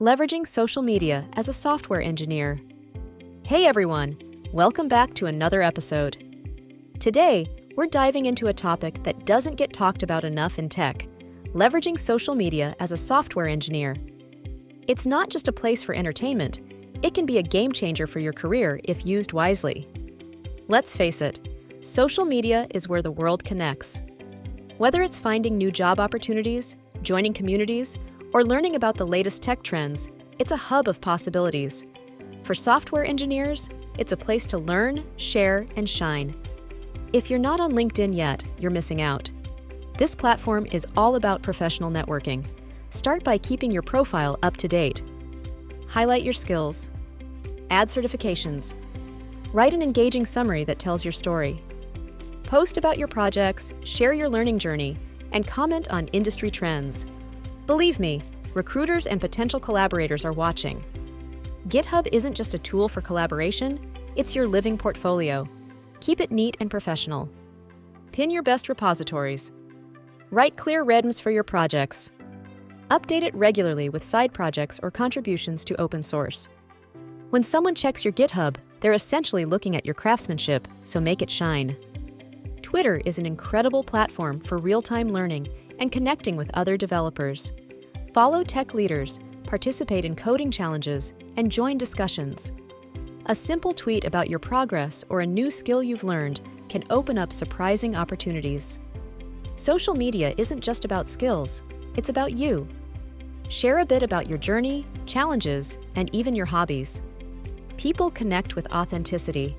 Leveraging social media as a software engineer. Hey everyone, welcome back to another episode. Today, we're diving into a topic that doesn't get talked about enough in tech, leveraging social media as a software engineer. It's not just a place for entertainment, it can be a game changer for your career if used wisely. Let's face it, social media is where the world connects. Whether it's finding new job opportunities, joining communities, or learning about the latest tech trends, it's a hub of possibilities. For software engineers, it's a place to learn, share, and shine. If you're not on LinkedIn yet, you're missing out. This platform is all about professional networking. Start by keeping your profile up to date. Highlight your skills. Add certifications. Write an engaging summary that tells your story. Post about your projects, share your learning journey, and comment on industry trends. Believe me, recruiters and potential collaborators are watching. GitHub isn't just a tool for collaboration, it's your living portfolio. Keep it neat and professional. Pin your best repositories. Write clear REDMs for your projects. Update it regularly with side projects or contributions to open source. When someone checks your GitHub, they're essentially looking at your craftsmanship, so make it shine. Twitter is an incredible platform for real-time learning and connecting with other developers. Follow tech leaders, participate in coding challenges, and join discussions. A simple tweet about your progress or a new skill you've learned can open up surprising opportunities. Social media isn't just about skills, it's about you. Share a bit about your journey, challenges, and even your hobbies. People connect with authenticity.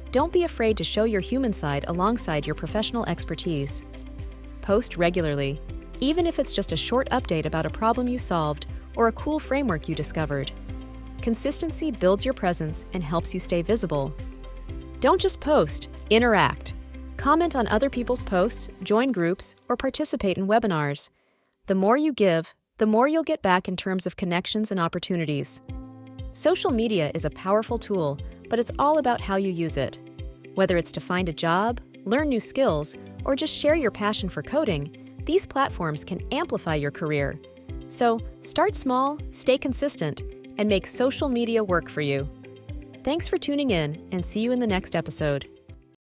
Don't be afraid to show your human side alongside your professional expertise. Post regularly, even if it's just a short update about a problem you solved or a cool framework you discovered. Consistency builds your presence and helps you stay visible. Don't just post, interact. Comment on other people's posts, join groups, or participate in webinars. The more you give, the more you'll get back in terms of connections and opportunities. Social media is a powerful tool, but it's all about how you use it. Whether it's to find a job, learn new skills, or just share your passion for coding, these platforms can amplify your career. So, start small, stay consistent, and make social media work for you. Thanks for tuning in, and see you in the next episode.